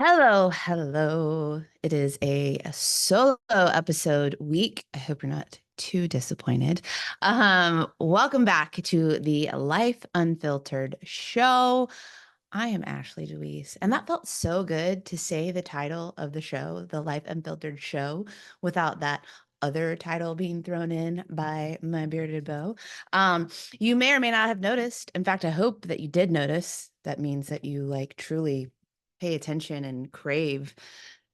Hello, hello. It is a solo episode week. I hope you're not too disappointed. Welcome back to the Life Unfiltered show. I am Ashley Deweese, and that felt so good to say the title of the show, the Life Unfiltered show, without that other title being thrown in by my bearded beau. You may or may not have noticed. In fact, I hope that you did notice. That means that you truly pay attention and crave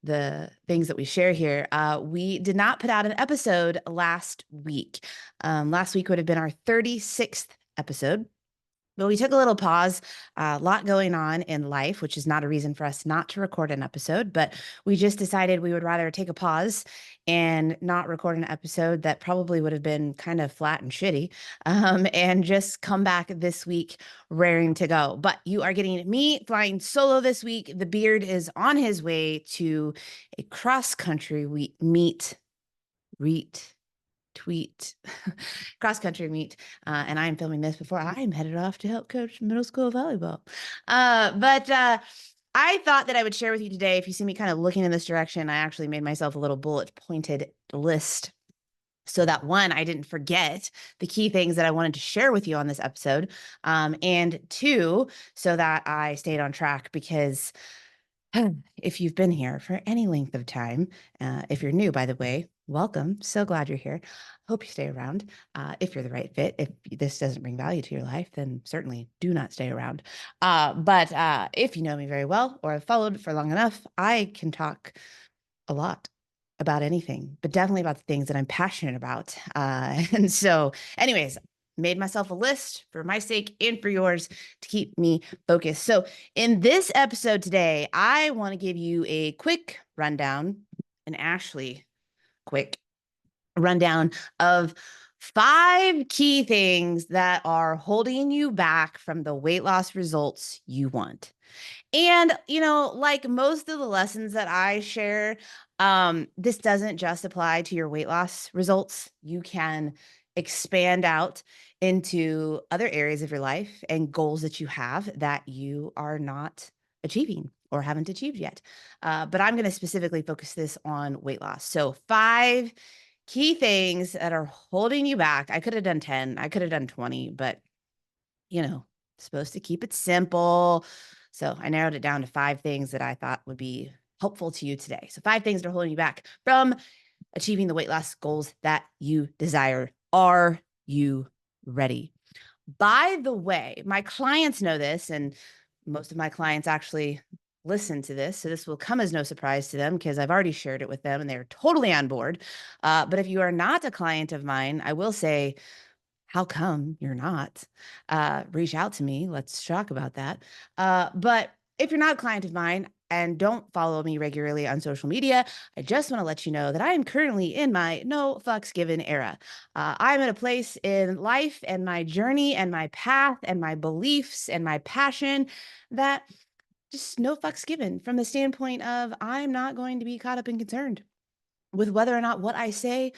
the things that we share here. We did not put out an episode last week. Last week would have been our 36th episode. But we took a little pause, a lot going on in life, which is not a reason for us not to record an episode, but we just decided we would rather take a pause and not record an episode that probably would have been kind of flat and shitty, and just come back this week raring to go. But you are getting me flying solo this week. The beard is on his way to a cross-country tweet cross country meet, and I'm filming this before I'm headed off to help coach middle school volleyball. But I thought that I would share with you today. If you see me kind of looking in this direction, I actually made myself a little bullet pointed list so that one, I didn't forget the key things that I wanted to share with you on this episode, and two, so that I stayed on track because if you've been here for any length of time, if you're new, by the way, welcome. So glad you're here. Hope you stay around. If you're the right fit, if this doesn't bring value to your life, then certainly do not stay around. But if you know me very well or have followed for long enough, I can talk a lot about anything, but definitely about the things that I'm passionate about. And so, anyways, made myself a list for my sake and for yours to keep me focused. So, in this episode today, I want to give you a quick rundown, an Ashley quick rundown of 5 key things that are holding you back from the weight loss results you want. And, like most of the lessons that I share, this doesn't just apply to your weight loss results. You can expand out into other areas of your life and goals that you have that you are not achieving or haven't achieved yet. But I'm going to specifically focus this on weight loss. So 5 key things that are holding you back. I could have done 10, I could have done 20, but supposed to keep it simple. So I narrowed it down to 5 things that I thought would be helpful to you today. So 5 things that are holding you back from achieving the weight loss goals that you desire. Are you ready? By the way, my clients know this, and most of my clients actually listen to this. So this will come as no surprise to them because I've already shared it with them and they're totally on board. But if you are not a client of mine, I will say, how come you're not? Reach out to me. Let's talk about that. But if you're not a client of mine and don't follow me regularly on social media, I just want to let you know that I am currently in my no fucks given era. I'm at a place in life and my journey and my path and my beliefs and my passion that just no fucks given from the standpoint of I'm not going to be caught up and concerned with whether or not what I say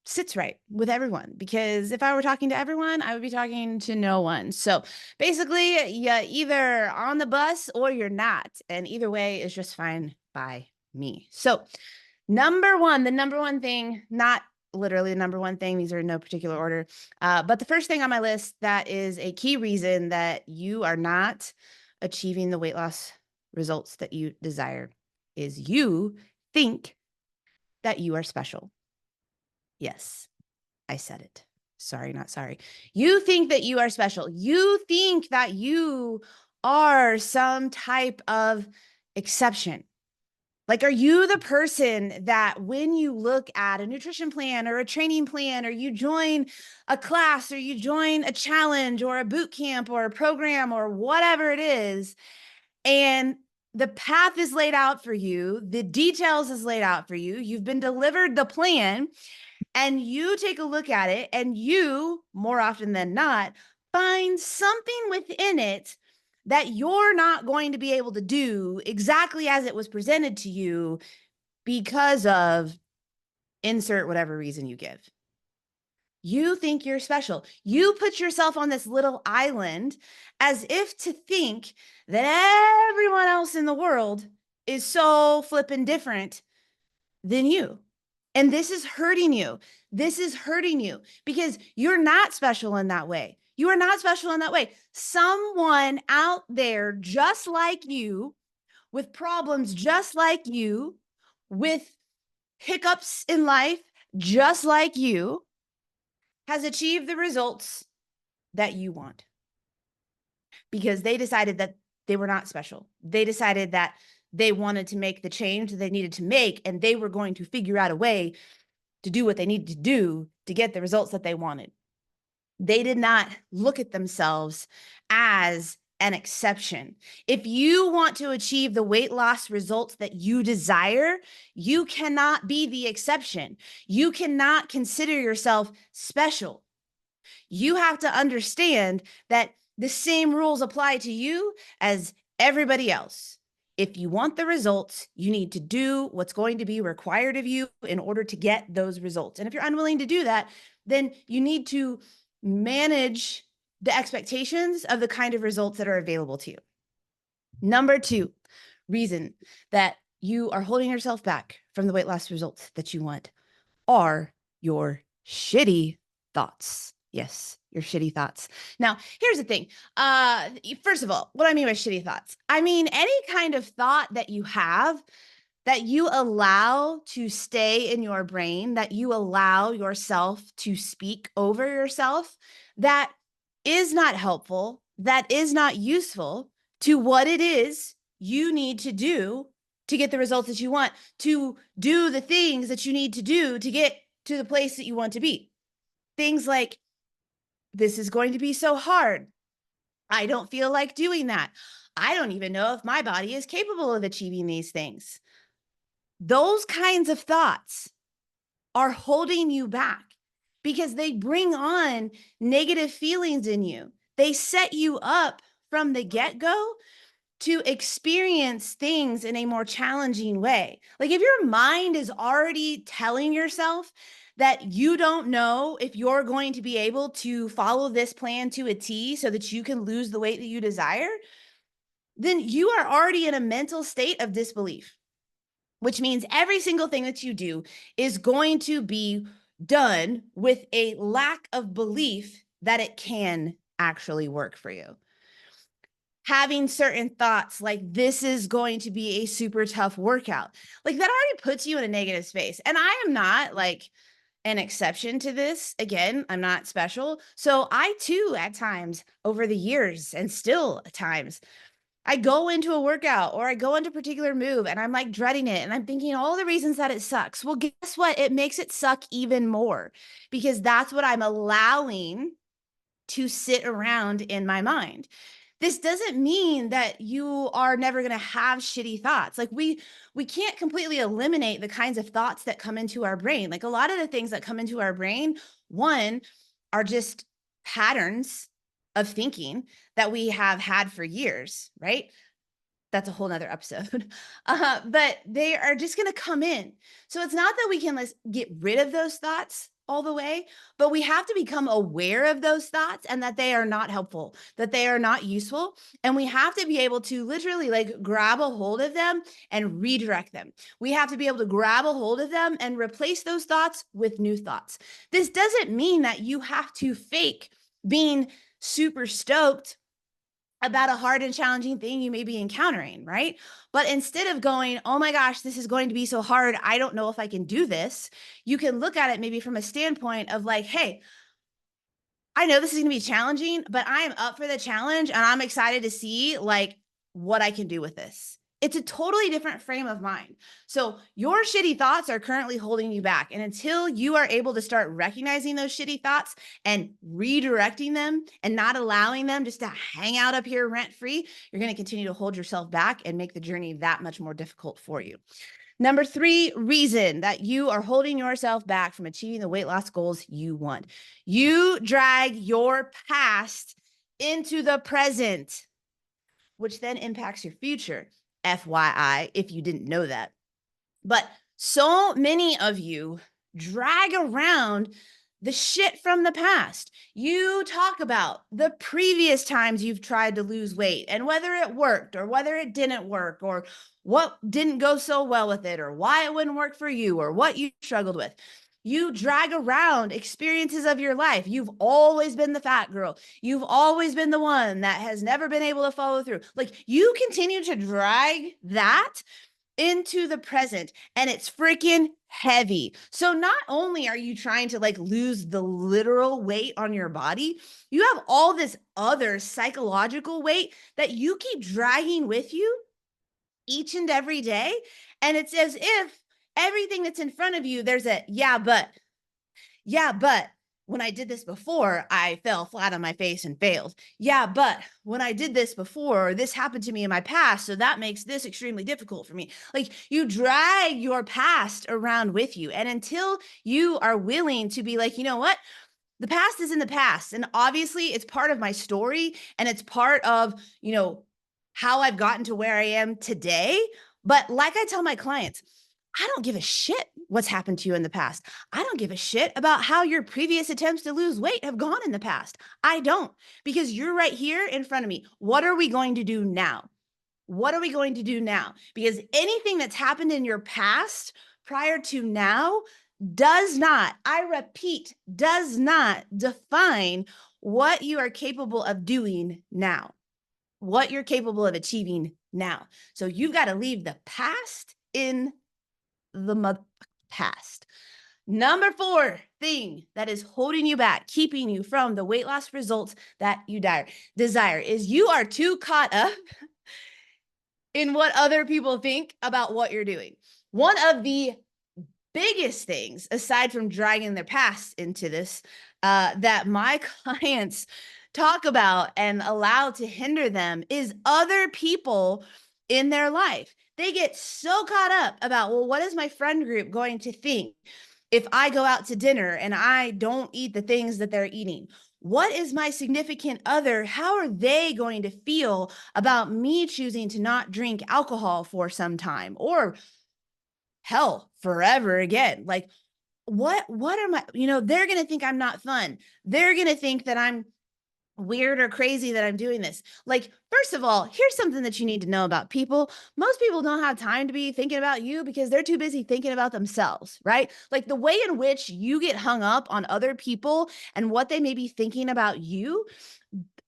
sits right with everyone. Because if I were talking to everyone, I would be talking to no one. So basically, you're either on the bus or you're not. And either way is just fine by me. So the number one thing, not literally the number one thing, these are in no particular order. But the first thing on my list that is a key reason that you are not achieving the weight loss results that you desire is you think that you are special. Yes, I said it. Sorry, not sorry. You think that you are special. You think that you are some type of exception. Like, are you the person that when you look at a nutrition plan or a training plan, or you join a class or you join a challenge or a boot camp or a program or whatever it is, and the path is laid out for you, the details is laid out for you, you've been delivered the plan, and you take a look at it and you, more often than not, find something within it that you're not going to be able to do exactly as it was presented to you because of insert whatever reason you give. You think you're special. You put yourself on this little island as if to think that everyone else in the world is so flippin' different than you. And this is hurting you. This is hurting you because you're not special in that way. You are not special in that way. Someone out there just like you, with problems just like you, with hiccups in life just like you, has achieved the results that you want because they decided that they were not special. They decided that they wanted to make the change that they needed to make, and they were going to figure out a way to do what they needed to do to get the results that they wanted. They did not look at themselves as an exception. If you want to achieve the weight loss results that you desire, you cannot be the exception. You cannot consider yourself special. You have to understand that the same rules apply to you as everybody else. If you want the results, you need to do what's going to be required of you in order to get those results. And if you're unwilling to do that, then you need to manage the expectations of the kind of results that are available to you. Number 2 reason that you are holding yourself back from the weight loss results that you want are your shitty thoughts. Yes, your shitty thoughts. Now, here's the thing. First of all, what I mean by shitty thoughts, I mean any kind of thought that you have that you allow to stay in your brain, that you allow yourself to speak over yourself, that is not helpful, that is not useful to what it is you need to do to get the results that you want, to do the things that you need to do to get to the place that you want to be. Things like, this is going to be so hard. I don't feel like doing that. I don't even know if my body is capable of achieving these things. Those kinds of thoughts are holding you back because they bring on negative feelings in you. They set you up from the get-go to experience things in a more challenging way. Like if your mind is already telling yourself that you don't know if you're going to be able to follow this plan to a T so that you can lose the weight that you desire, then you are already in a mental state of disbelief, which means every single thing that you do is going to be done with a lack of belief that it can actually work for you. Having certain thoughts like this is going to be a super tough workout, like that already puts you in a negative space. And I am not like an exception to this. Again, I'm not special. So I too, at times over the years and still at times, I go into a workout or I go into a particular move and I'm like dreading it and I'm thinking all the reasons that it sucks. Well, guess what? It makes it suck even more because that's what I'm allowing to sit around in my mind. This doesn't mean that you are never going to have shitty thoughts. Like we can't completely eliminate the kinds of thoughts that come into our brain. Like a lot of the things that come into our brain, one, are just patterns of thinking that we have had for years, right? That's a whole nother episode. But they are just going to come in. So it's not that we can get rid of those thoughts all the way, but we have to become aware of those thoughts and that they are not helpful, that they are not useful. And we have to be able to literally like grab a hold of them and redirect them. We have to be able to grab a hold of them and replace those thoughts with new thoughts. This doesn't mean that you have to fake being super stoked about a hard and challenging thing you may be encountering, right? But instead of going, oh my gosh, this is going to be so hard, I don't know if I can do this, you can look at it maybe from a standpoint of like, hey, I know this is going to be challenging, but I am up for the challenge and I'm excited to see like what I can do with this. It's a totally different frame of mind. So your shitty thoughts are currently holding you back. And until you are able to start recognizing those shitty thoughts and redirecting them and not allowing them just to hang out up here rent free, you're going to continue to hold yourself back and make the journey that much more difficult for you. Number 3 reason that you are holding yourself back from achieving the weight loss goals you want. You drag your past into the present, which then impacts your future. FYI, if you didn't know that. But so many of you drag around the shit from the past. You talk about the previous times you've tried to lose weight and whether it worked or whether it didn't work or what didn't go so well with it or why it wouldn't work for you or what you struggled with. You drag around experiences of your life. You've always been the fat girl. You've always been the one that has never been able to follow through. Like you continue to drag that into the present and it's freaking heavy. So not only are you trying to like lose the literal weight on your body, you have all this other psychological weight that you keep dragging with you each and every day. And it's as if everything that's in front of you, there's a yeah, but when I did this before, I fell flat on my face and failed. Yeah, but when I did this before, this happened to me in my past. So that makes this extremely difficult for me. Like you drag your past around with you. And until you are willing to be like, you know what? The past is in the past. And obviously it's part of my story and it's part of, how I've gotten to where I am today. But like I tell my clients, I don't give a shit what's happened to you in the past. I don't give a shit about how your previous attempts to lose weight have gone in the past. I don't, because you're right here in front of me. What are we going to do now? What are we going to do now? Because anything that's happened in your past prior to now does not, I repeat, does not define what you are capable of doing now, what you're capable of achieving now. So you've got to leave the past in the past. Number 4 thing that is holding you back, keeping you from the weight loss results that you desire is you are too caught up in what other people think about what you're doing. One of the biggest things, aside from dragging their past into this, that my clients talk about and allow to hinder them is other people in their life. They get so caught up about, well, what is my friend group going to think if I go out to dinner and I don't eat the things that they're eating? What is my significant other? How are they going to feel about me choosing to not drink alcohol for some time or hell forever again? Like, what am I, they're going to think I'm not fun. They're going to think that I'm weird or crazy that I'm doing this. Like, first of all, here's something that you need to know about people. Most people don't have time to be thinking about you because they're too busy thinking about themselves, right? Like the way in which you get hung up on other people and what they may be thinking about you,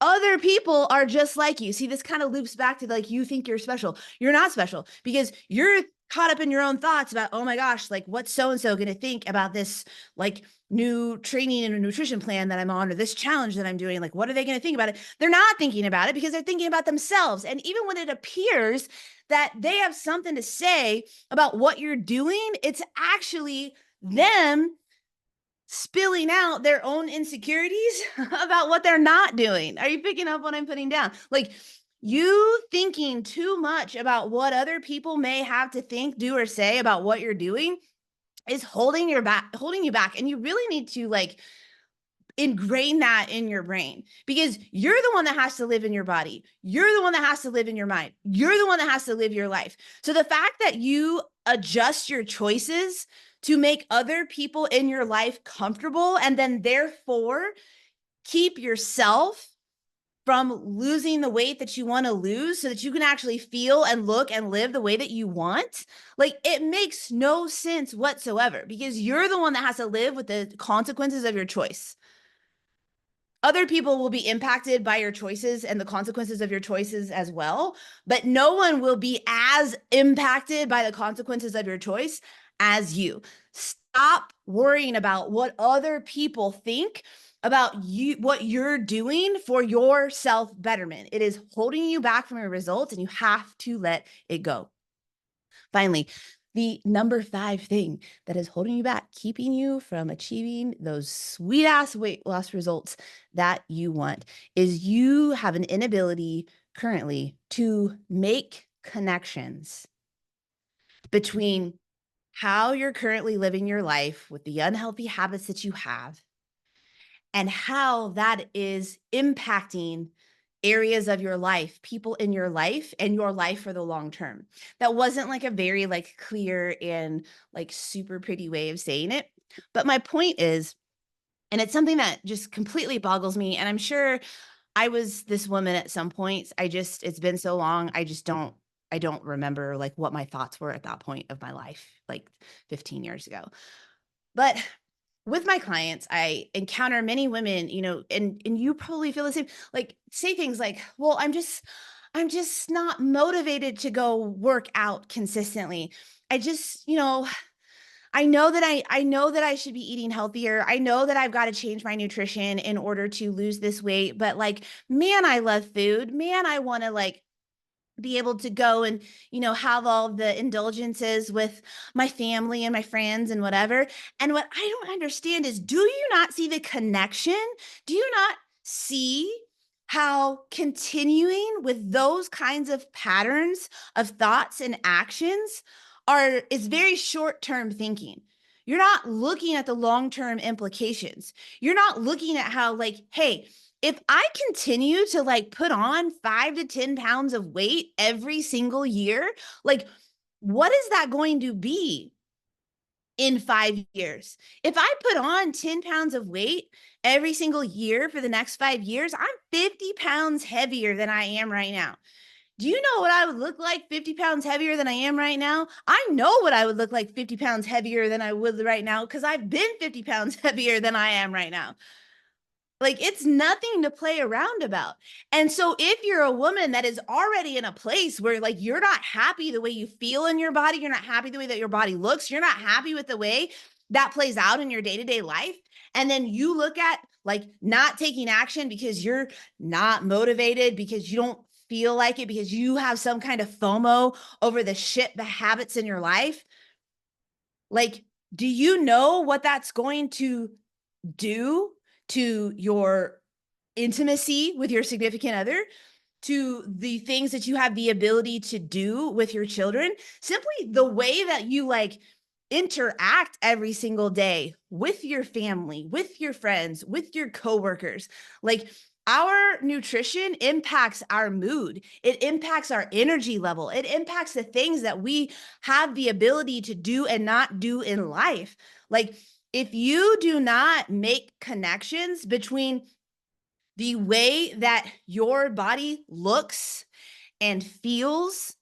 other people are just like you. See, this kind of loops back to like, you think you're special. You're not special because you're caught up in your own thoughts about, oh my gosh, like what's so-and-so going to think about this like new training and a nutrition plan that I'm on or this challenge that I'm doing? Like, what are they going to think about it? They're not thinking about it because they're thinking about themselves. And even when it appears that they have something to say about what you're doing, it's actually them spilling out their own insecurities about what they're not doing. Are you picking up what I'm putting down? Like you thinking too much about what other people may have to think, do, or say about what you're doing is holding you back. And you really need to like ingrain that in your brain because you're the one that has to live in your body. You're the one that has to live in your mind. You're the one that has to live your life. So the fact that you adjust your choices to make other people in your life comfortable and then therefore keep yourself from losing the weight that you want to lose so that you can actually feel and look and live the way that you want, like it makes no sense whatsoever because you're the one that has to live with the consequences of your choice. Other people will be impacted by your choices and the consequences of your choices as well, but no one will be as impacted by the consequences of your choice as you. Stop worrying about what other people think about you, what you're doing for your self-betterment. It is holding you back from your results and you have to let it go. Finally, the number 5 thing that is holding you back, keeping you from achieving those sweet ass weight loss results that you want, is you have an inability currently to make connections between how you're currently living your life with the unhealthy habits that you have and how that is impacting areas of your life, people in your life and your life for the long term. That wasn't like a very like clear and like super pretty way of saying it. But my point is And it's something that just completely boggles me. And I'm sure I was this woman at some points. It's been so long. I don't remember like what my thoughts were at that point of my life, like 15 years ago. But with my clients, I encounter many women, and you probably feel the same, like say things like, well, I'm just not motivated to go work out consistently. I just, I know that I should be eating healthier. I know that I've got to change my nutrition in order to lose this weight, but like, man, I love food. Man, I want to like be able to go and have all the indulgences with my family and my friends and whatever. And what I don't understand is, do you not see the connection? Do you not see how continuing with those kinds of patterns of thoughts and actions is very short-term thinking? You're not looking at the long-term implications. You're not looking at how, like, hey, if I continue to like put on 5 to 10 pounds of weight every single year, like what is that going to be in 5 years? If I put on 10 pounds of weight every single year for the next 5 years, I'm 50 pounds heavier than I am right now. Do you know what I would look like 50 pounds heavier than I am right now? I know what I would look like 50 pounds heavier than I would right now because I've been 50 pounds heavier than I am right now. Like, it's nothing to play around about. And so if you're a woman that is already in a place where like you're not happy the way you feel in your body, you're not happy the way that your body looks, you're not happy with the way that plays out in your day-to-day life, and then you look at like not taking action because you're not motivated, because you don't feel like it, because you have some kind of FOMO over the habits in your life, like, do you know what that's going to do to your intimacy with your significant other, to the things that you have the ability to do with your children, simply the way that you like interact every single day with your family, with your friends, with your coworkers. Like, our nutrition impacts our mood. It impacts our energy level. It impacts the things that we have the ability to do and not do in life. Like, if you do not make connections between the way that your body looks and feels,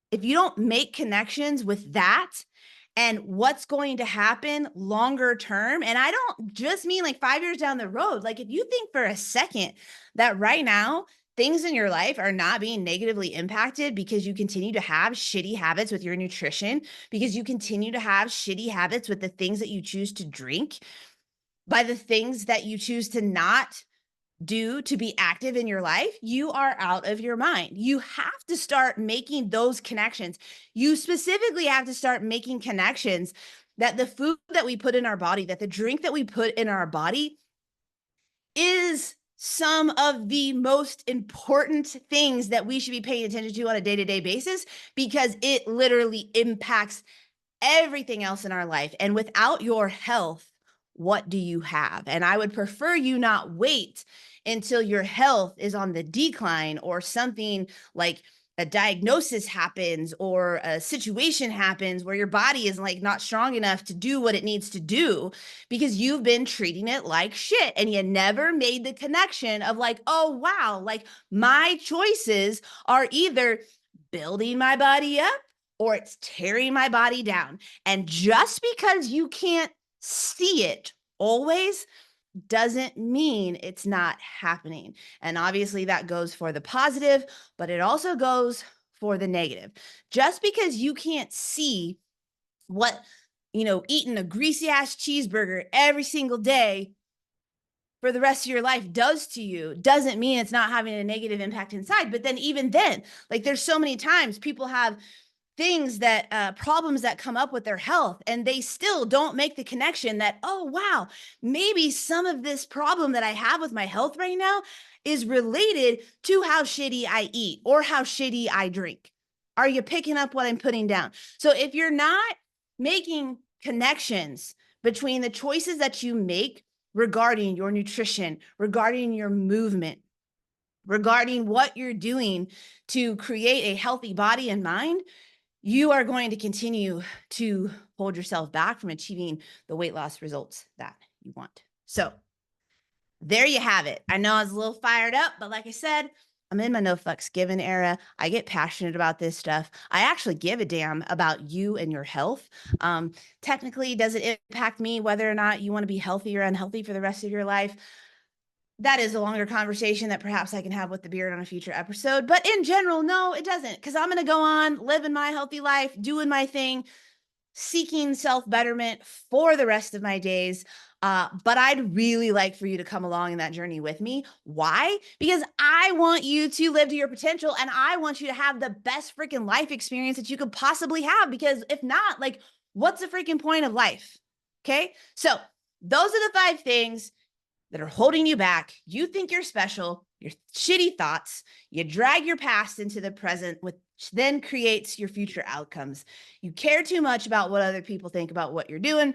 if you don't make connections with that and what's going to happen longer term, and I don't just mean like 5 years down the road, like if you think for a second that right now things in your life are not being negatively impacted because you continue to have shitty habits with your nutrition, because you continue to have shitty habits with the things that you choose to drink, by the things that you choose to not do to be active in your life, you are out of your mind. You have to start making those connections. You specifically have to start making connections that the food that we put in our body, that the drink that we put in our body is some of the most important things that we should be paying attention to on a day-to-day basis, because it literally impacts everything else in our life. And without your health, what do you have? And I would prefer you not wait until your health is on the decline, or something like a diagnosis happens or a situation happens where your body is like not strong enough to do what it needs to do, because you've been treating it like shit and you never made the connection of like, oh wow, like my choices are either building my body up or it's tearing my body down. And just because you can't see it always doesn't mean it's not happening. And obviously that goes for the positive, but it also goes for the negative. Just because you can't see what, eating a greasy ass cheeseburger every single day for the rest of your life does to you doesn't mean it's not having a negative impact inside. But then even then, like there's so many times people have things that problems that come up with their health, and they still don't make the connection that, oh wow, maybe some of this problem that I have with my health right now is related to how shitty I eat or how shitty I drink. Are you picking up what I'm putting down? So if you're not making connections between the choices that you make regarding your nutrition, regarding your movement, regarding what you're doing to create a healthy body and mind, you are going to continue to hold yourself back from achieving the weight loss results that you want. So there you have it. I know I was a little fired up, but like I said, I'm in my no fucks given era. I get passionate about this stuff. I actually give a damn about you and your health. Technically, does it impact me whether or not you want to be healthy or unhealthy for the rest of your life? That is a longer conversation that perhaps I can have with the beard on a future episode. But in general, no, it doesn't. Because I'm going to go on living my healthy life, doing my thing, seeking self-betterment for the rest of my days. But I'd really like for you to come along in that journey with me. Why? Because I want you to live to your potential and I want you to have the best freaking life experience that you could possibly have. Because if not, like, what's the freaking point of life? Okay. So those are the 5 things that are holding you back. You think you're special, your shitty thoughts, you drag your past into the present, which then creates your future outcomes. You care too much about what other people think about what you're doing,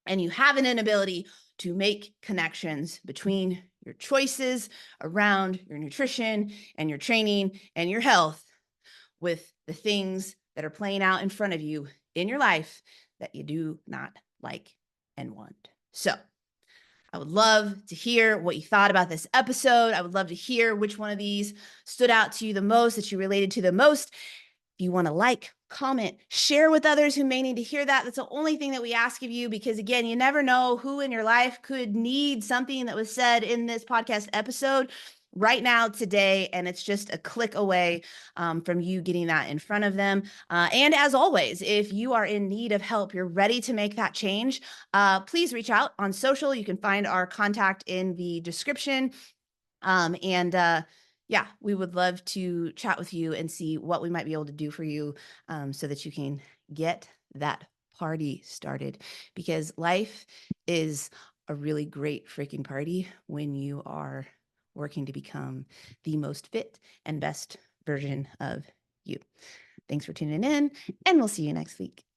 and you have an inability to make connections between your choices around your nutrition and your training and your health with the things that are playing out in front of you in your life that you do not like and want. So, I would love to hear what you thought about this episode. I would love to hear which one of these stood out to you the most, that you related to the most. If you want to like, comment, share with others who may need to hear that. That's the only thing that we ask of you, because again, you never know who in your life could need something that was said in this podcast episode right now, today, and it's just a click away from you getting that in front of them. And as always, if you are in need of help, you're ready to make that change, please reach out on social. You can find our contact in the description. Yeah, we would love to chat with you and see what we might be able to do for you, so that you can get that party started, because life is a really great freaking party when you are working to become the most fit and best version of you. Thanks for tuning in, and we'll see you next week.